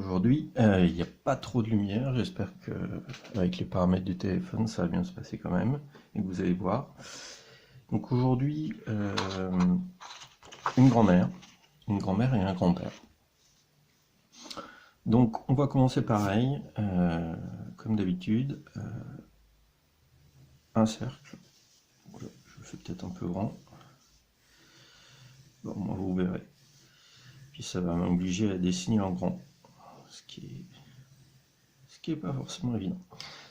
Aujourd'hui, il n'y a pas trop de lumière. J'espère que avec les paramètres du téléphone, ça va bien se passer quand même et que vous allez voir. Donc aujourd'hui, une grand-mère et un grand-père. Donc on va commencer pareil, comme d'habitude, un cercle. Voilà, je le fais peut-être un peu grand. Bon, moi vous verrez. Puis ça va m'obliger à dessiner en grand, ce qui est pas forcément évident.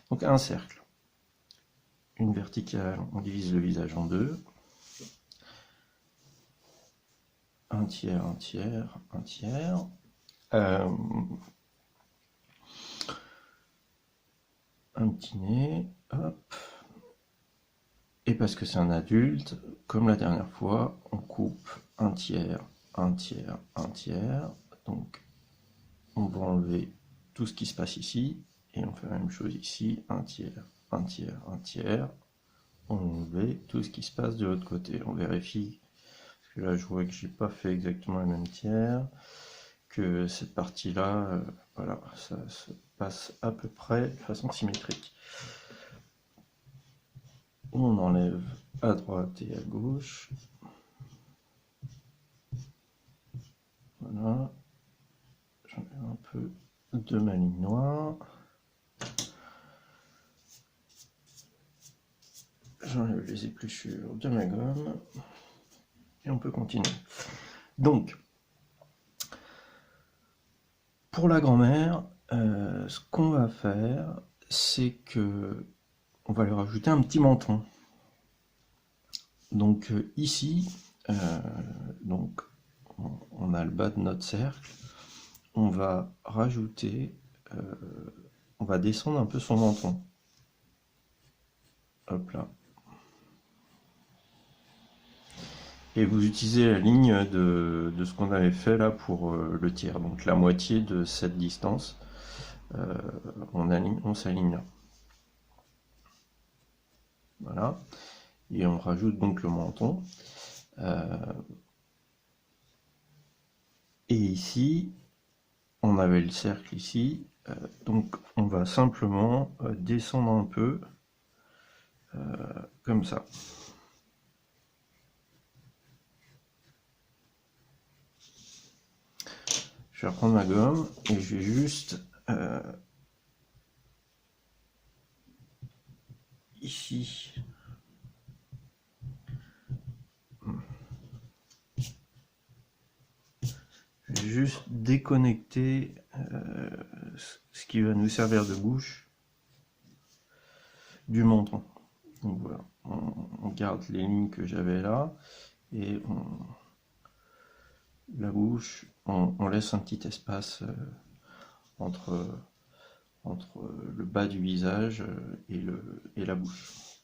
Donc un cercle, une verticale, on divise le visage en deux. Un tiers, un tiers, un tiers. Un petit nez, hop. Et parce que c'est un adulte, comme la dernière fois, on coupe un tiers, un tiers, un tiers. Donc on va enlever tout ce qui se passe ici, et on fait la même chose ici, un tiers, un tiers, un tiers. On enlève tout ce qui se passe de l'autre côté. On vérifie, parce que là je vois que j'ai pas fait exactement le même tiers, que cette partie-là, voilà, ça se passe à peu près de façon symétrique. On enlève à droite et à gauche. Voilà. J'enlève un peu de ma ligne noire. J'enlève les épluchures de ma gomme. Et on peut continuer. Donc, pour la grand-mère, ce qu'on va faire, c'est que on va lui rajouter un petit menton. Donc ici, donc on a le bas de notre cercle. On va rajouter, on va descendre un peu son menton. Hop là. Et vous utilisez la ligne de ce qu'on avait fait là pour le tiers, donc la moitié de cette distance. On s'aligne là. Voilà. Et on rajoute donc le menton. Et ici, on avait le cercle ici. Donc on va simplement descendre un peu comme ça. Je vais reprendre ma gomme et je vais juste ici juste déconnecter ce qui va nous servir de bouche du menton. Donc voilà, on garde les lignes que j'avais là et la bouche, on laisse un petit espace entre le bas du visage et la bouche.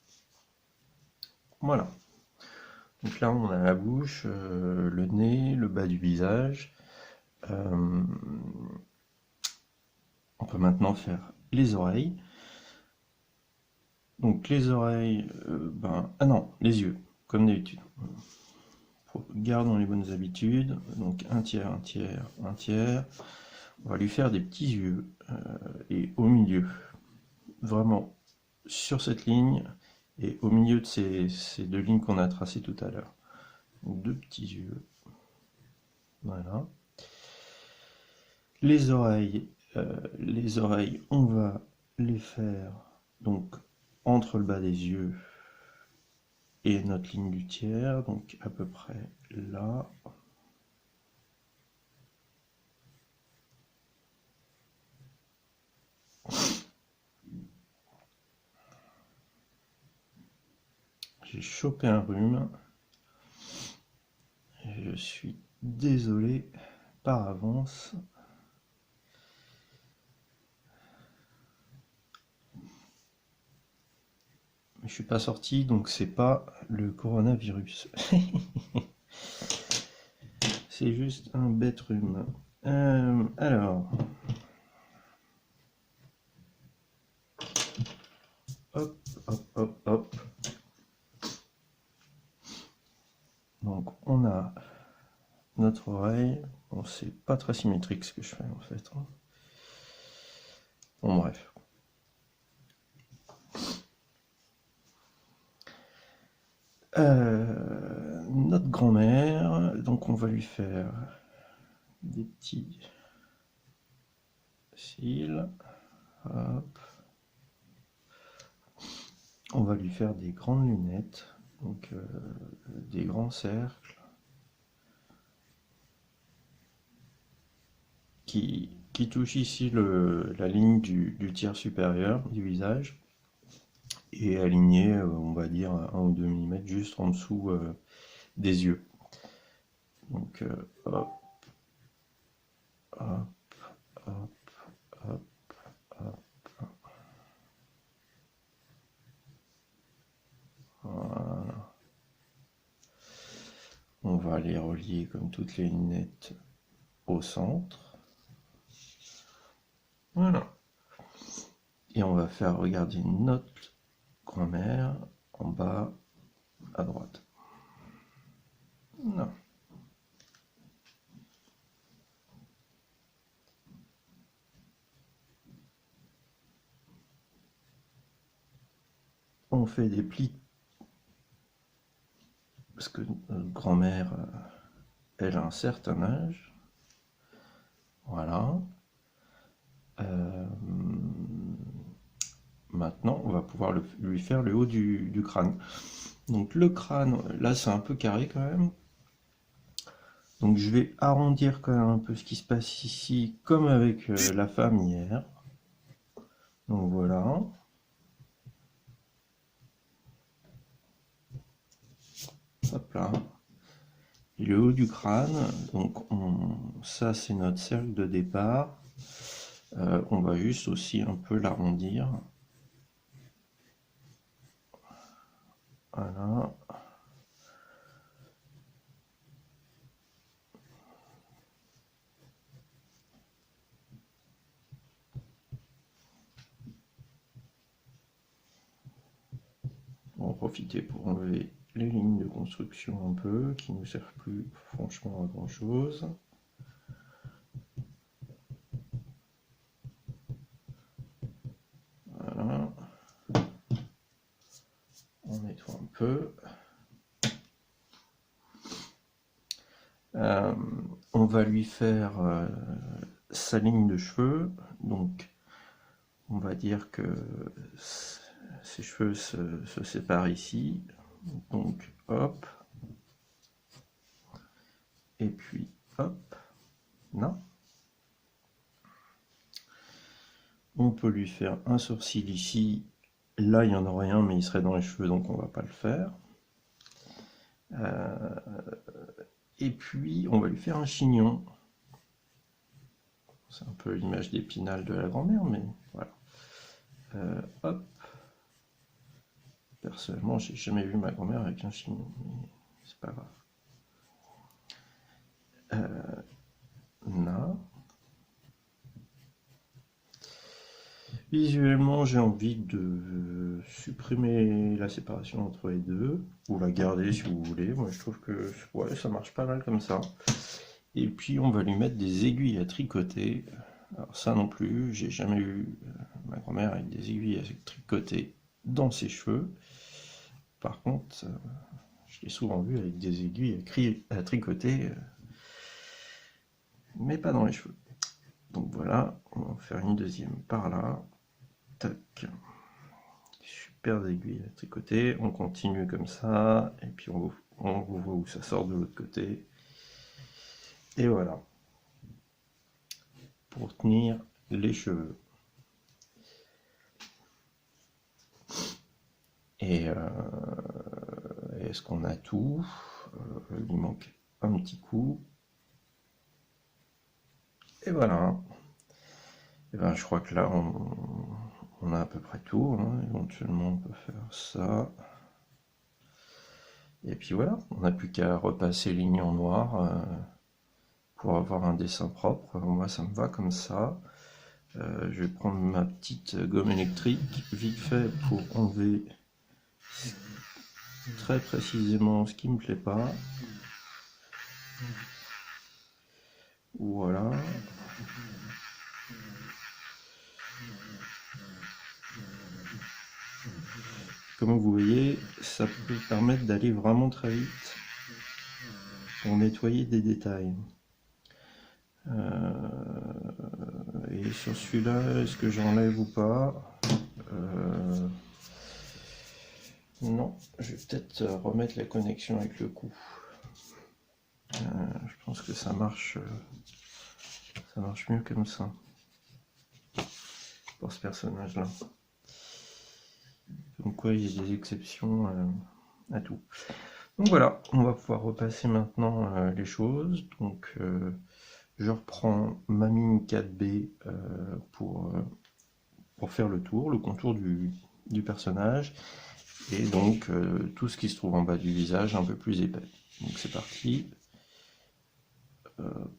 Voilà. Donc là, on a la bouche, le nez, le bas du visage. On peut maintenant faire les oreilles. Donc les oreilles, ah non, les yeux, comme d'habitude. Gardons les bonnes habitudes. Donc un tiers, un tiers, un tiers. On va lui faire des petits yeux. Et au milieu, vraiment sur cette ligne, et au milieu de ces deux lignes qu'on a tracées tout à l'heure. Deux petits yeux. Voilà. Les oreilles, on va les faire donc entre le bas des yeux et notre ligne du tiers, donc à peu près là. J'ai chopé un rhume. Je suis désolé par avance. Mais je suis pas sorti, donc c'est pas le coronavirus. C'est juste un bête rhume. Alors. Hop, hop, hop, hop. Donc on a notre oreille. Bon, c'est pas très symétrique ce que je fais en fait. Bon, bref. Notre grand-mère, donc on va lui faire des petits cils. Hop. On va lui faire des grandes lunettes, donc des grands cercles qui touchent ici la ligne du tiers supérieur du visage et aligné, on va dire, 1 ou 2 mm juste en dessous des yeux. Donc hop, hop, hop, hop, hop. Voilà. On va les relier comme toutes les lunettes au centre. Voilà. Et on va faire regarder notre grand-mère en bas à droite. Non. On fait des plis parce que notre grand-mère, elle a un certain âge. Voilà. Maintenant, on va pouvoir lui faire le haut du crâne. Donc le crâne, là c'est un peu carré quand même. Donc je vais arrondir quand même un peu ce qui se passe ici, comme avec la femme hier. Donc voilà. Hop là. Et le haut du crâne, donc ça c'est notre cercle de départ. On va juste aussi un peu l'arrondir. Voilà. On va en profiter pour enlever les lignes de construction un peu, qui ne nous servent plus franchement à grand chose. Voilà. On nettoie un peu. On va lui faire sa ligne de cheveux. Donc, on va dire que ses cheveux se séparent ici. Donc, hop. Et puis, hop. Non. On peut lui faire un sourcil ici. Là, il n'y en aurait rien, mais il serait dans les cheveux, donc on va pas le faire. Et puis, on va lui faire un chignon. C'est un peu l'image d'Épinal de la grand-mère, mais voilà. Hop. Personnellement, j'ai jamais vu ma grand-mère avec un chignon, mais c'est pas grave. Là. Visuellement, j'ai envie de supprimer la séparation entre les deux, ou la garder si vous voulez. Moi, je trouve que ouais, ça marche pas mal comme ça. Et puis, on va lui mettre des aiguilles à tricoter. Alors ça non plus, j'ai jamais eu ma grand-mère avec des aiguilles à tricoter dans ses cheveux. Par contre, je l'ai souvent vu avec des aiguilles à tricoter, mais pas dans les cheveux. Donc voilà, on va en faire une deuxième par là. Tac. Super aiguilles à tricoter. On continue comme ça, et puis on voit où ça sort de l'autre côté. Et voilà. Pour tenir les cheveux. Et est-ce qu'on a tout? Il lui manque un petit coup. Et voilà. Et ben, je crois que là, on a à peu près tout. Hein. Éventuellement, on peut faire ça. Et puis voilà, on n'a plus qu'à repasser les lignes en noir pour avoir un dessin propre. Moi, ça me va comme ça. Je vais prendre ma petite gomme électrique vite fait pour enlever très précisément ce qui me plaît pas. Voilà. comme vous voyez, ça peut permettre d'aller vraiment très vite pour nettoyer des détails. Et sur celui-là, est-ce que j'enlève ou pas? Non, je vais peut-être remettre la connexion avec le cou. Je pense que ça marche mieux comme ça pour ce personnage-là. Donc quoi, il y a des exceptions à tout. Donc voilà, on va pouvoir repasser maintenant les choses. Donc je reprends ma mine 4B pour faire le tour, le contour du personnage. Et donc tout ce qui se trouve en bas du visage un peu plus épais. Donc c'est parti. Hop.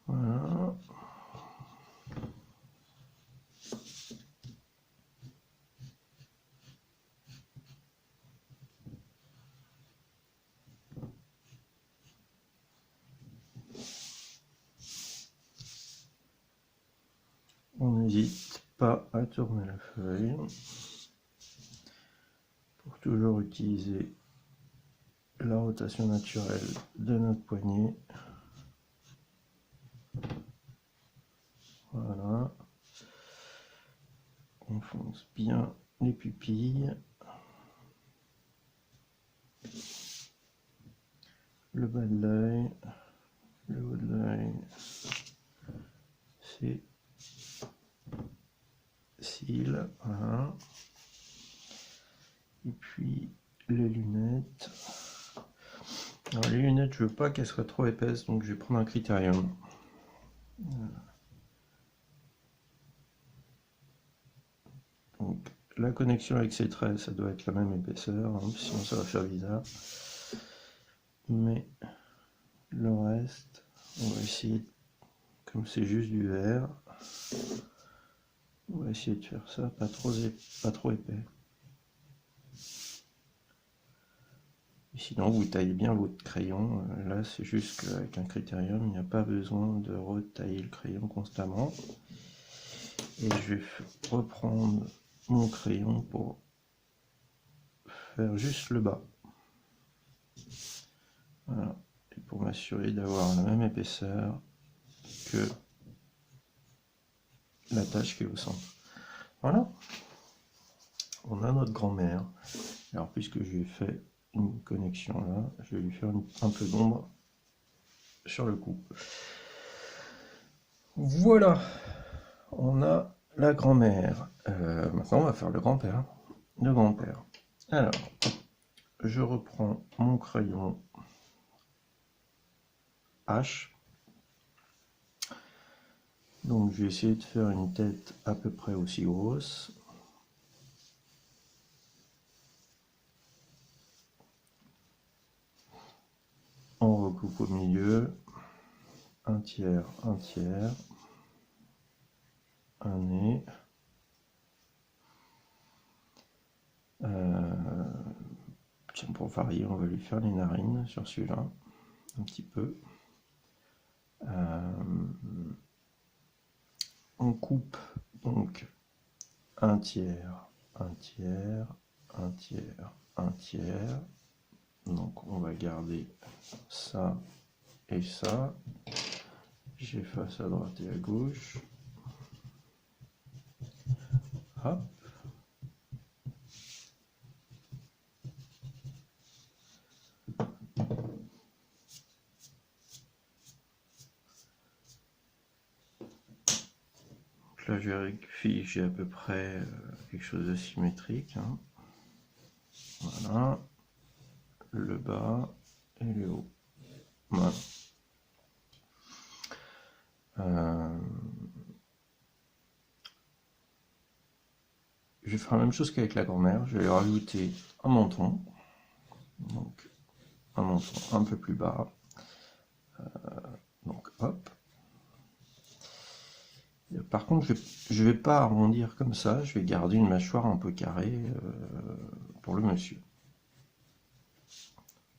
Voilà. On n'hésite pas à tourner la feuille pour toujours utiliser la rotation naturelle de notre poignet. Voilà. On fonce bien les pupilles. Le bas de l'œil, le haut de l'œil, c'est cils, voilà. Et puis les lunettes. Alors les lunettes, je veux pas qu'elles soient trop épaisses, donc je vais prendre un critérium. Voilà. Donc la connexion avec ces traits, ça doit être la même épaisseur, hein, sinon ça va faire bizarre. Mais le reste, on va essayer, comme c'est juste du vert, on va essayer de faire ça pas trop épais. Et sinon, vous taillez bien votre crayon. Là, c'est juste qu'avec un critérium, il n'y a pas besoin de retailler le crayon constamment. Et je vais reprendre mon crayon pour faire juste le bas. Voilà. Et pour m'assurer d'avoir la même épaisseur que la tache qui est au centre. Voilà. On a notre grand-mère. Alors, puisque j'ai fait une connexion là, je vais lui faire un peu d'ombre sur le cou. Voilà, on a la grand-mère. Maintenant, on va faire le grand-père. Le grand-père. Alors, je reprends mon crayon H. Donc, je vais essayer de faire une tête à peu près aussi grosse. On recoupe au milieu. Un tiers, un nez. Tiens, pour varier, on va lui faire les narines sur celui-là, un petit peu. On coupe donc un tiers, un tiers, un tiers, un tiers. Donc on va garder ça et ça. J'efface à droite et à gauche. Hop. Là, je vérifie que j'ai à peu près quelque chose de symétrique. Hein. Voilà. Le bas et le haut. Voilà. Je vais faire la même chose qu'avec la grand-mère. Je vais rajouter un menton. Donc, un menton un peu plus bas. Donc, hop. Par contre, je vais pas arrondir comme ça. Je vais garder une mâchoire un peu carrée pour le monsieur.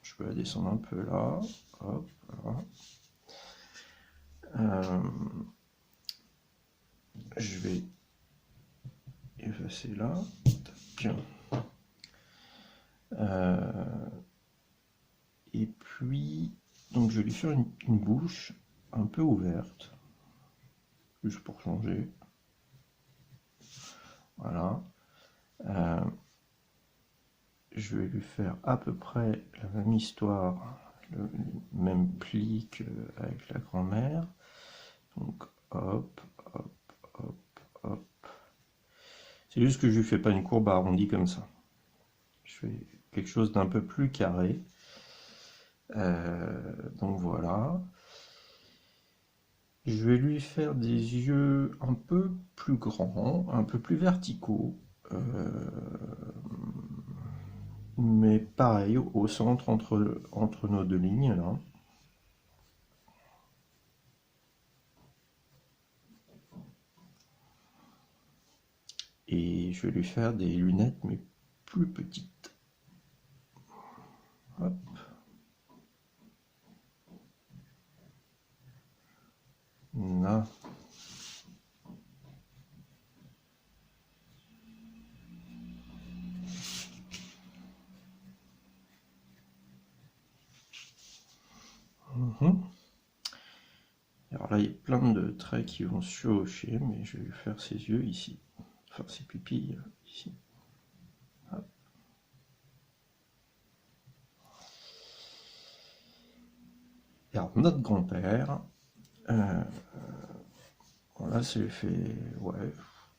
Je peux la descendre un peu là. Hop, voilà. Je vais effacer là. Et puis, donc je vais lui faire une bouche un peu ouverte, juste pour changer. Voilà. Je vais lui faire à peu près la même histoire, le même pli qu'avec la grand-mère. Donc hop, hop, hop, hop. C'est juste que je lui fais pas une courbe arrondie comme ça. Je fais quelque chose d'un peu plus carré. Donc voilà. Je vais lui faire des yeux un peu plus grands, un peu plus verticaux. Mais pareil, au centre entre nos deux lignes là. Et je vais lui faire des lunettes mais plus petites. Hop. Là. Alors là, il y a plein de traits qui vont se chevaucher, mais je vais lui faire ses yeux ici. Enfin, ses pupilles ici. Hop. Et alors, notre grand-père, là, ça lui fait... Ouais,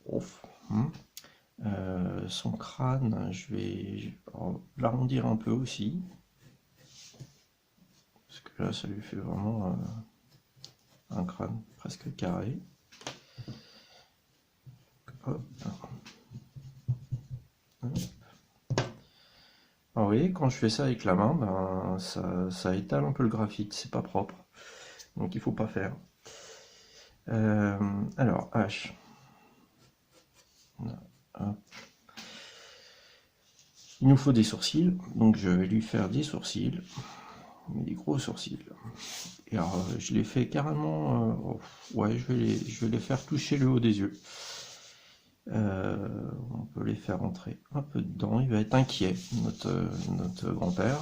ouf. Son crâne, je vais l'arrondir un peu aussi. Parce que là, ça lui fait vraiment un crâne presque carré. Hop. Hop. Alors, vous voyez, quand je fais ça avec la main, ben, ça étale un peu le graphite, c'est pas propre. Donc il faut pas faire. Alors, H. Hop. Il nous faut des sourcils, donc je vais lui faire des sourcils, des gros sourcils. Et alors, je les fais carrément, ouais, je vais les faire toucher le haut des yeux. On peut les faire entrer un peu dedans. Il va être inquiet, notre grand-père.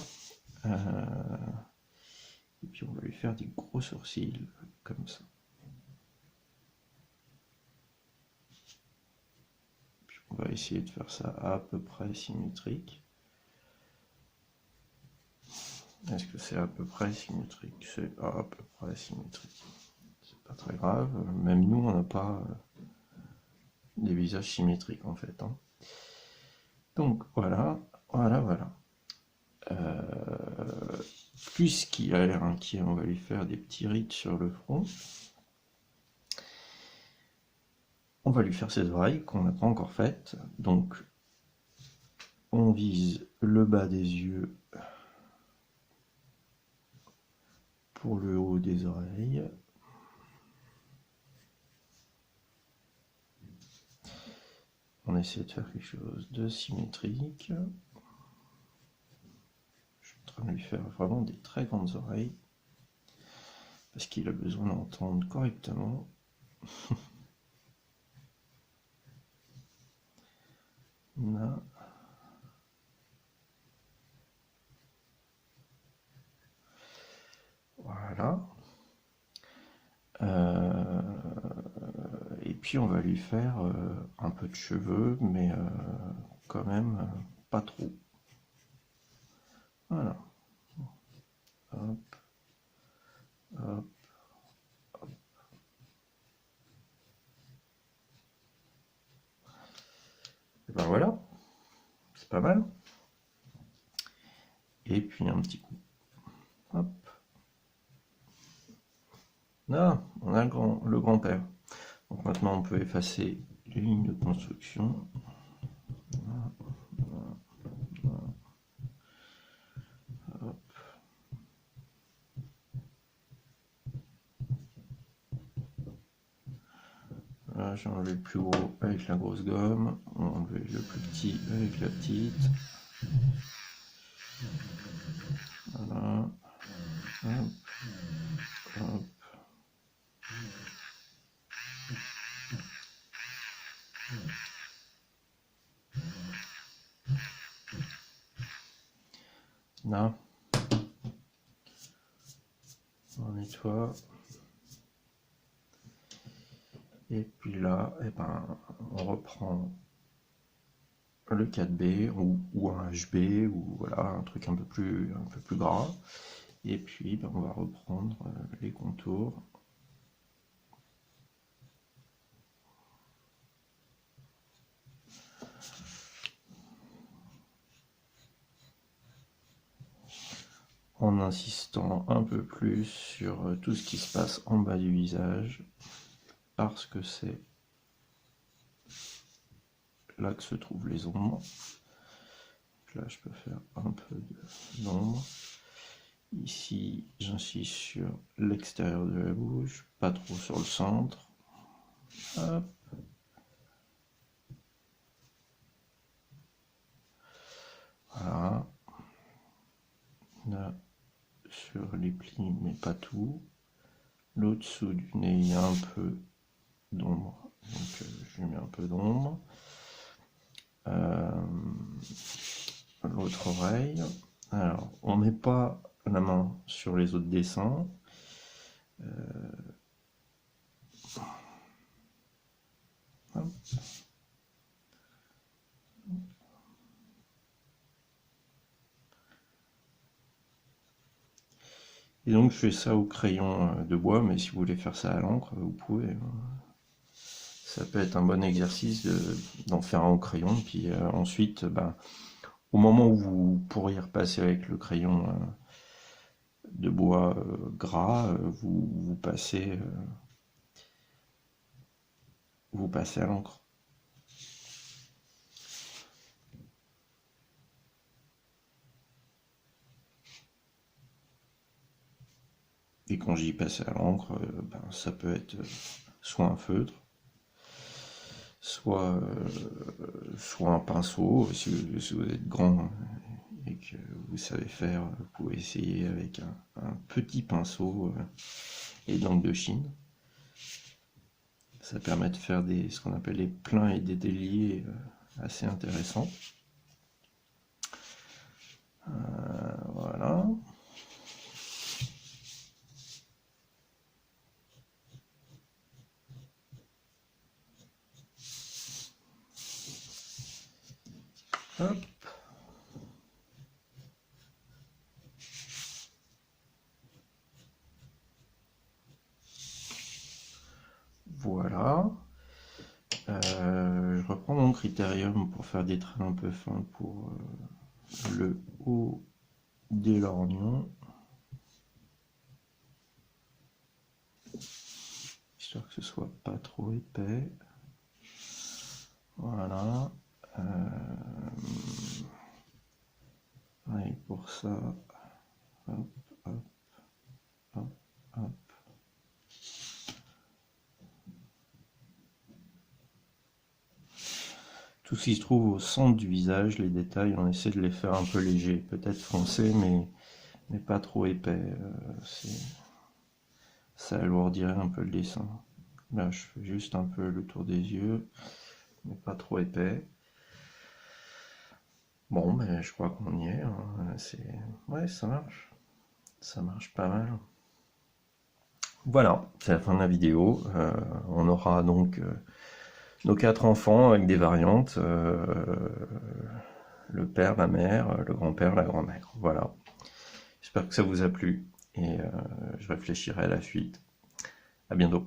Et puis on va lui faire des gros sourcils comme ça. Puis on va essayer de faire ça à peu près symétrique. Est-ce que c'est à peu près symétrique? C'est à peu près symétrique. C'est pas très grave. Même nous, on n'a pas des visages symétriques en fait. Hein. Donc voilà, voilà, voilà. Puisqu'il a l'air inquiet, on va lui faire des petits rides sur le front. On va lui faire ses oreilles qu'on n'a pas encore faites. Donc on vise le bas des yeux pour le haut des oreilles. On essaie de faire quelque chose de symétrique. Je suis en train de lui faire vraiment des très grandes oreilles. parce qu'il a besoin d'entendre correctement. Là. Voilà. Et puis on va lui faire un peu de cheveux, mais quand même pas trop. Voilà. Hop, hop. Et ben voilà, c'est pas mal. Et puis un petit coup. Hop. Là, on a le grand-père. Donc maintenant on peut effacer les lignes de construction. Hop. Là, j'ai enlevé le plus gros avec la grosse gomme. On va enlever le plus petit avec la petite. Voilà. Hop. Hop. Là. On nettoie. Et puis là, eh ben, on reprend le 4B ou un HB ou voilà un truc un peu plus gras. Et puis ben, on va reprendre les contours. En insistant un peu plus sur tout ce qui se passe en bas du visage, parce que c'est là que se trouvent les ombres. Là, je peux faire un peu d'ombre. Ici, j'insiste sur l'extérieur de la bouche, pas trop sur le centre. Hop. Voilà. Là, sur les plis, mais pas tout. L'au-dessous du nez, il y a un peu d'ombre. Donc, je lui mets un peu d'ombre. L'autre oreille. Alors, on met pas la main sur les autres dessins. Hop. Et donc je fais ça au crayon de bois, mais si vous voulez faire ça à l'encre, vous pouvez. Ça peut être un bon exercice d'en faire un au crayon, puis ensuite, ben, au moment où vous pourriez repasser avec le crayon de bois gras, vous passez à l'encre. Et quand j'y passe à l'encre, ben, ça peut être soit un feutre, soit un pinceau. Si vous êtes grand et que vous savez faire, vous pouvez essayer avec un petit pinceau et d'encre de Chine. Ça permet de faire ce qu'on appelle les pleins et des déliés assez intéressants. Voilà. Hop. Voilà. Je reprends mon critérium pour faire des traits un peu fins pour le haut des lorgnons. Histoire que ce soit pas trop épais. Voilà. Et pour ça, hop, hop, hop, hop. Tout ce qui se trouve au centre du visage, les détails, on essaie de les faire un peu légers, peut-être foncés, mais pas trop épais. ça alourdirait un peu le dessin. Là, je fais juste un peu le tour des yeux, mais pas trop épais. Bon, mais je crois qu'on y est, hein. Ouais, ça marche. Ça marche pas mal. Voilà, c'est la fin de la vidéo. On aura donc nos 4 enfants avec des variantes. Le père, la mère, le grand-père, la grand-mère. Voilà. J'espère que ça vous a plu et je réfléchirai à la suite. À bientôt.